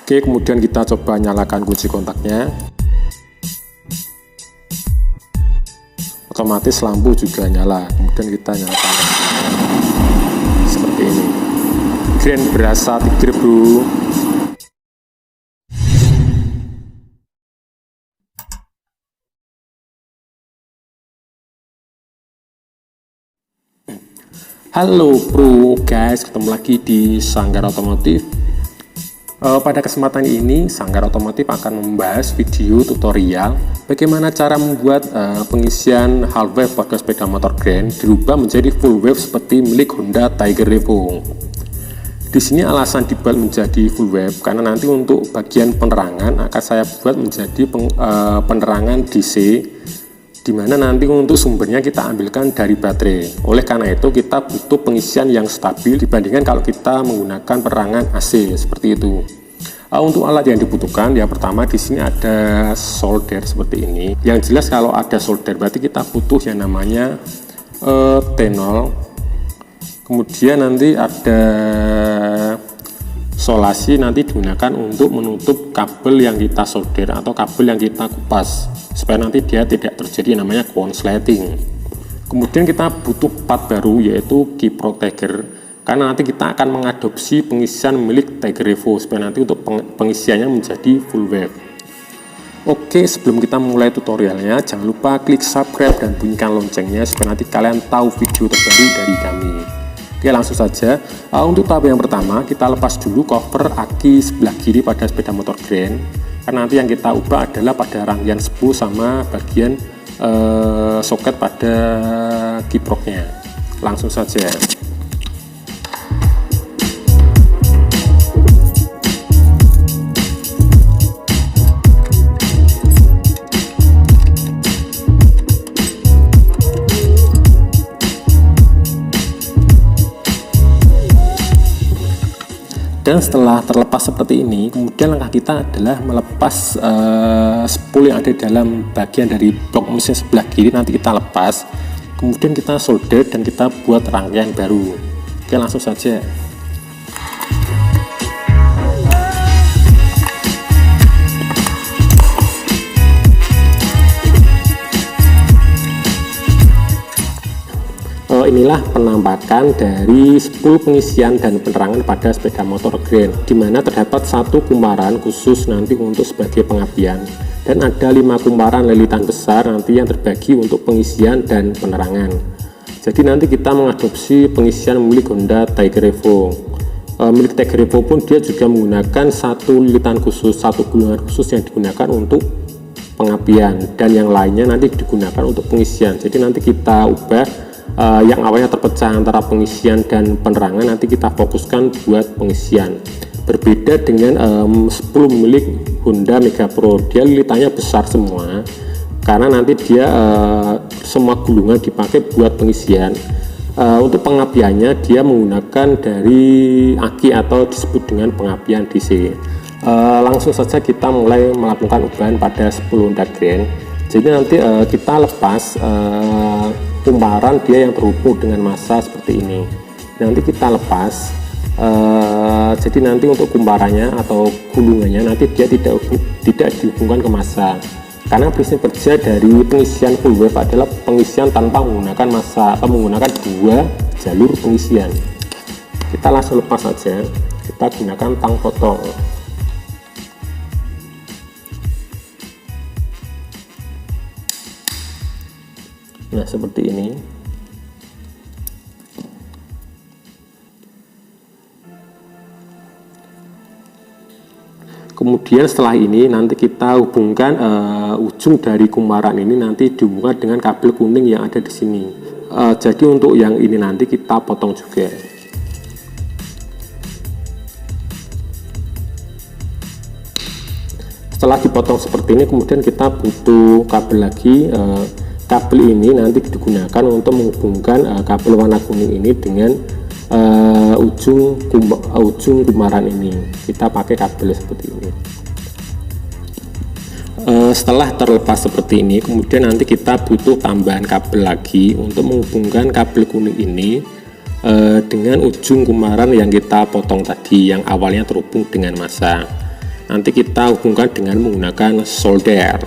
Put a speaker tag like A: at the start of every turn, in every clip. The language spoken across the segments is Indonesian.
A: Oke, kemudian kita coba nyalakan kunci kontaknya. Otomatis lampu juga nyala. Kemudian kita nyalakan seperti ini. Grand berasa tigre bro. Halo bro guys, ketemu lagi di Sanggar Otomotif. Pada kesempatan ini Sanggar Otomotif akan membahas video tutorial bagaimana cara membuat pengisian half wave pada sepeda motor Grand dirubah menjadi full wave seperti milik Honda Tiger Evo. Di sini alasan dibuat menjadi full wave karena nanti untuk bagian penerangan akan saya buat menjadi penerangan DC, dimana nanti untuk sumbernya kita ambilkan dari baterai. Oleh karena itu kita butuh pengisian yang stabil dibandingkan kalau kita menggunakan penerangan AC seperti itu. Untuk alat yang dibutuhkan, yang pertama di sini ada solder seperti ini. Yang jelas kalau ada solder berarti kita butuh yang namanya T0. Kemudian nanti ada solasi, nanti digunakan untuk menutup kabel yang kita solder atau kabel yang kita kupas supaya nanti dia tidak terjadi namanya konsleting. Kemudian kita butuh part baru yaitu key protector karena nanti kita akan mengadopsi pengisian milik Tiger Evo supaya nanti untuk pengisiannya menjadi full wave. Oke, sebelum kita mulai tutorialnya jangan lupa klik subscribe dan bunyikan loncengnya supaya nanti kalian tahu video terbaru dari kami. Oke, langsung saja. Untuk tahap yang pertama kita lepas dulu cover aki sebelah kiri pada sepeda motor Grand. Karena nanti yang kita ubah adalah pada rangkaian spool sama bagian soket pada kiproknya. Langsung saja. Dan setelah terlepas seperti ini, kemudian langkah kita adalah melepas spool yang ada dalam bagian dari blok mesin sebelah kiri. Nanti kita lepas, kemudian kita solder dan kita buat rangkaian baru. Oke, langsung saja. Inilah penampakan dari spool pengisian dan penerangan pada sepeda motor Grand, di mana terdapat satu kumparan khusus nanti untuk sebagai pengapian dan ada 5 kumparan lilitan besar nanti yang terbagi untuk pengisian dan penerangan. Jadi nanti kita mengadopsi pengisian milik Honda Tiger Evo. Milik Tiger Evo pun dia juga menggunakan satu lilitan khusus, satu gulungan khusus yang digunakan untuk pengapian dan yang lainnya nanti digunakan untuk pengisian. Jadi nanti kita ubah yang awalnya terpecah antara pengisian dan penerangan nanti kita fokuskan buat pengisian. Berbeda dengan 10 milik Honda Mega Pro, dia lilitannya besar semua karena nanti dia semua gulungan dipakai buat pengisian. Untuk pengapiannya dia menggunakan dari aki atau disebut dengan pengapian DC. Langsung saja kita mulai melakukan ubahan pada 10 Honda Grand. Jadi nanti kita lepas kumparan dia yang terhubung dengan massa seperti ini. Nanti kita lepas, jadi nanti untuk kumparannya atau gulungannya nanti dia tidak dihubungkan ke massa. Karena prinsip kerja dari pengisian full wave adalah pengisian tanpa menggunakan massa atau menggunakan 2 jalur pengisian. Kita langsung lepas saja. Kita gunakan tang potong. Nah, seperti ini. Kemudian setelah ini nanti kita hubungkan ujung dari kumparan ini nanti dihubungkan dengan kabel kuning yang ada di sini. Jadi untuk yang ini nanti kita potong juga. Setelah dipotong seperti ini, kemudian kita butuh kabel lagi. Kabel ini nanti digunakan untuk menghubungkan kabel warna kuning ini dengan ujung kumparan ini. Kita pakai kabel seperti ini. Setelah terlepas seperti ini, kemudian nanti kita butuh tambahan kabel lagi untuk menghubungkan kabel kuning ini dengan ujung kumparan yang kita potong tadi yang awalnya terhubung dengan massa. nanti kita hubungkan dengan menggunakan solder.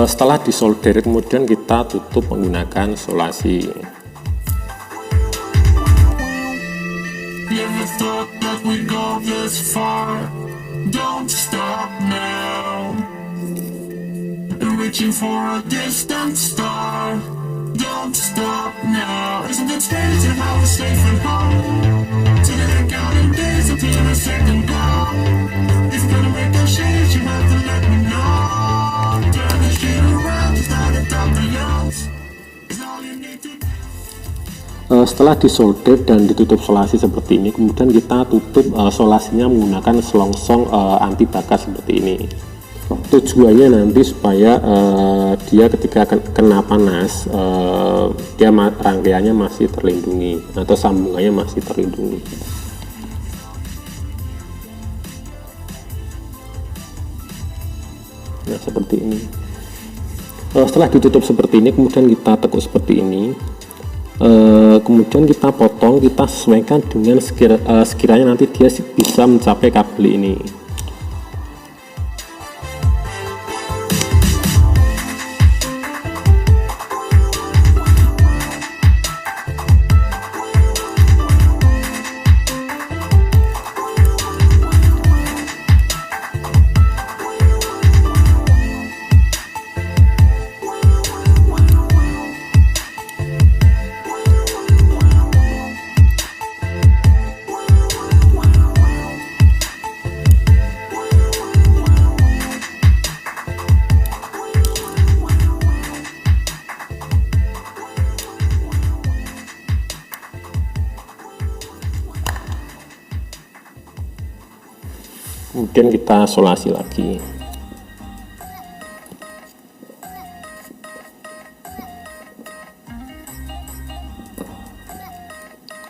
A: Setelah disolder, kemudian kita tutup menggunakan solasi. Setelah disolder dan ditutup solasi seperti ini, kemudian kita tutup solasinya menggunakan selongsong anti bakar seperti ini. Tujuannya nanti supaya dia ketika kena panas, dia rangkaiannya masih terlindungi atau sambungannya masih terlindungi. Nah, seperti ini. Setelah ditutup seperti ini, kemudian kita tekuk seperti ini. Kemudian kita potong, kita sesuaikan dengan sekiranya nanti dia bisa mencapai kabel ini. Kemudian kita solasi lagi.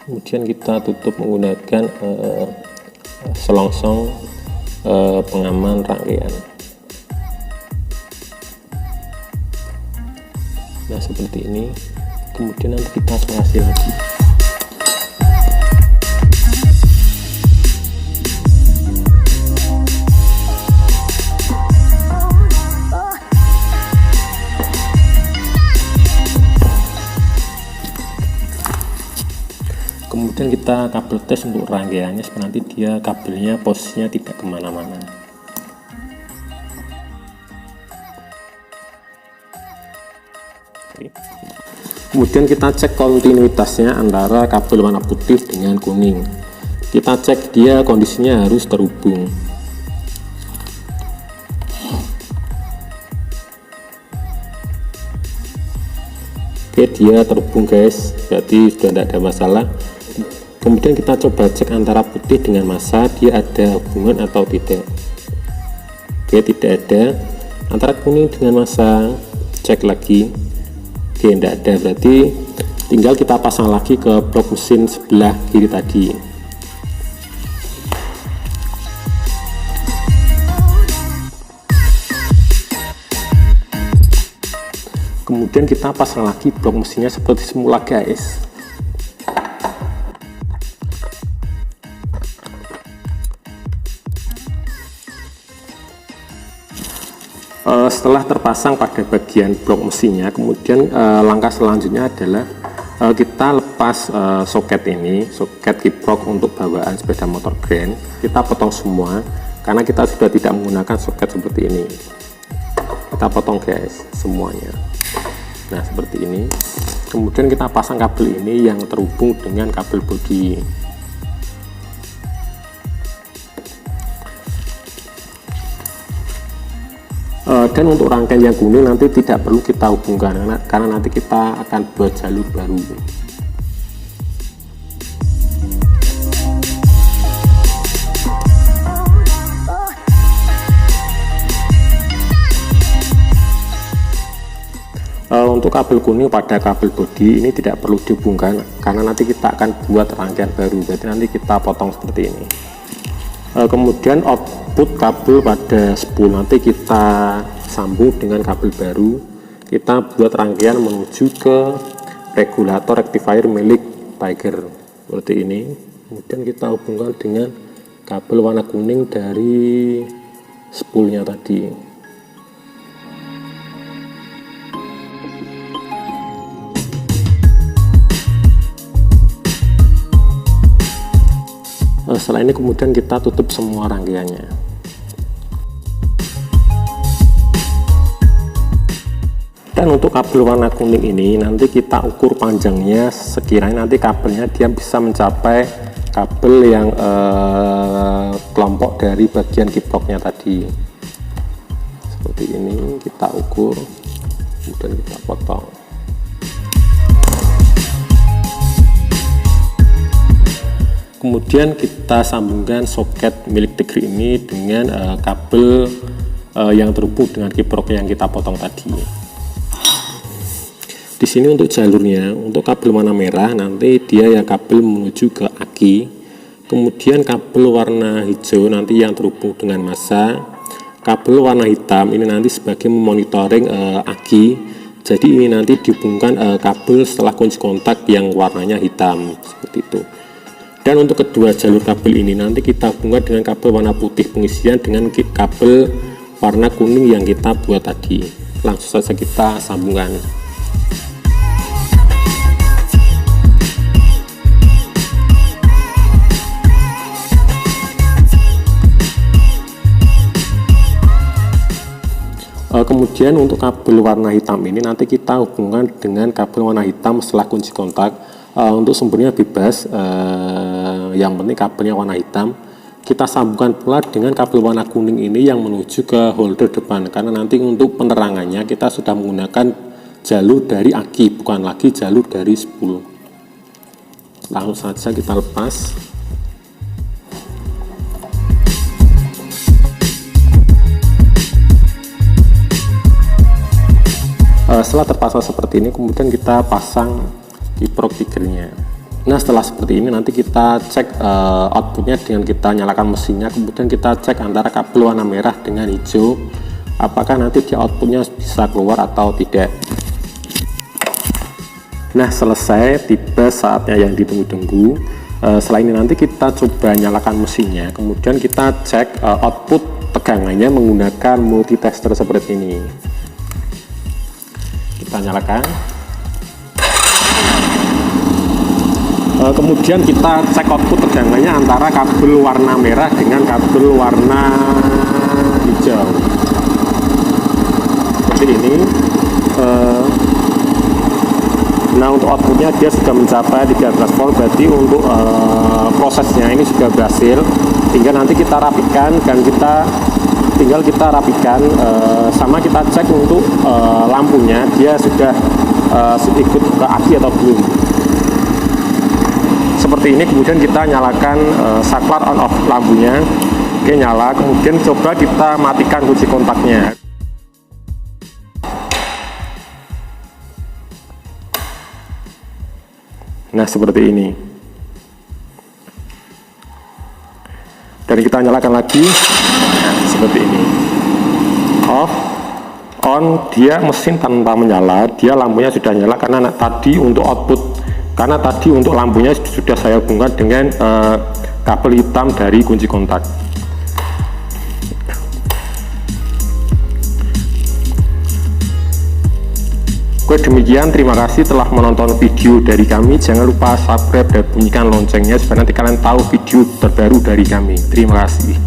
A: Kemudian kita tutup menggunakan selongsong pengaman rangkaian. Nah, seperti ini. Kemudian nanti kita solasi lagi. Kemudian kita kabel tes untuk rangkaiannya supaya nanti dia kabelnya posisinya tidak kemana-mana. Kemudian kita cek kontinuitasnya antara kabel warna putih dengan kuning. Kita cek dia kondisinya harus terhubung. Oke, dia terhubung guys, berarti sudah tidak ada masalah. Kemudian kita coba cek antara putih dengan massa, dia ada hubungan atau tidak. Oke, tidak ada. Antara kuning dengan massa, cek lagi. Oke, tidak ada, berarti tinggal kita pasang lagi ke blok mesin sebelah kiri tadi. Kemudian kita pasang lagi blok mesinnya seperti semula guys. Setelah terpasang pada bagian blok mesinnya, kemudian langkah selanjutnya adalah kita lepas soket ini, soket kiprok untuk bawaan sepeda motor Grand. Kita potong semua karena kita sudah tidak menggunakan soket seperti ini. Kita potong guys semuanya. Nah, seperti ini. Kemudian kita pasang kabel ini yang terhubung dengan kabel bodi. Dan untuk rangkaian yang kuning nanti tidak perlu kita hubungkan karena nanti kita akan buat jalur baru. Untuk kabel kuning pada kabel bodi ini tidak perlu dihubungkan karena nanti kita akan buat rangkaian baru, jadi nanti kita potong seperti ini. Kemudian output kabel pada spool nanti kita sambung dengan kabel baru, kita buat rangkaian menuju ke regulator rectifier milik Tiger seperti ini. Kemudian kita hubungkan dengan kabel warna kuning dari spoolnya tadi. Setelah ini kemudian kita tutup semua rangkaiannya. Dan untuk kabel warna kuning ini nanti kita ukur panjangnya, sekiranya nanti kabelnya dia bisa mencapai kabel yang kelompok dari bagian kiproknya tadi. Seperti ini kita ukur, kemudian kita potong. Kemudian kita sambungkan soket milik Tiger ini dengan kabel yang terhubung dengan kiprok yang kita potong tadi. Di sini untuk jalurnya, untuk kabel warna merah nanti dia ya kabel menuju ke aki. Kemudian kabel warna hijau nanti yang terhubung dengan massa. Kabel warna hitam ini nanti sebagai memonitoring aki. Jadi ini nanti dihubungkan kabel setelah kunci kontak yang warnanya hitam seperti itu. Dan untuk kedua jalur kabel ini nanti kita hubungkan dengan kabel warna putih pengisian dengan kabel warna kuning yang kita buat tadi. Langsung saja kita sambungkan. Kemudian untuk kabel warna hitam ini nanti kita hubungkan dengan kabel warna hitam setelah kunci kontak. Untuk sumbernya bebas, yang penting kabelnya warna hitam. Kita sambungkan pula dengan kabel warna kuning ini yang menuju ke holder depan, karena nanti untuk penerangannya kita sudah menggunakan jalur dari aki, bukan lagi jalur dari spool. Langsung saja kita lepas. Setelah terpasang seperti ini, kemudian kita pasang kiprok Tigernya. Nah, setelah seperti ini nanti kita cek outputnya dengan kita nyalakan mesinnya, kemudian kita cek antara kabel warna merah dengan hijau, apakah nanti dia outputnya bisa keluar atau tidak. Nah, selesai, tiba saatnya yang ditunggu-tunggu. Setelah ini nanti kita coba nyalakan mesinnya, kemudian kita cek output tegangannya menggunakan multitester seperti ini. Kita nyalakan. Kemudian kita cek output tegangannya antara kabel warna merah dengan kabel warna hijau seperti ini. Nah, untuk outputnya dia sudah mencapai 13 volt, berarti untuk prosesnya ini sudah berhasil. Tinggal nanti kita rapikan dan tinggal kita rapikan, sama kita cek untuk lampunya dia sudah ikut ke aki atau belum. Seperti ini, kemudian kita nyalakan saklar on off lampunya. Oke, nyala, kemudian coba kita matikan kunci kontaknya. Nah, seperti ini. Dan kita nyalakan lagi. Nah, seperti ini. Off, on, dia mesin tanpa menyala, dia lampunya sudah nyala karena tadi untuk output. Karena tadi untuk lampunya sudah saya hubungkan dengan kabel hitam dari kunci kontak. Oke, demikian, terima kasih telah menonton video dari kami. Jangan lupa subscribe dan bunyikan loncengnya supaya nanti kalian tahu video terbaru dari kami. Terima kasih.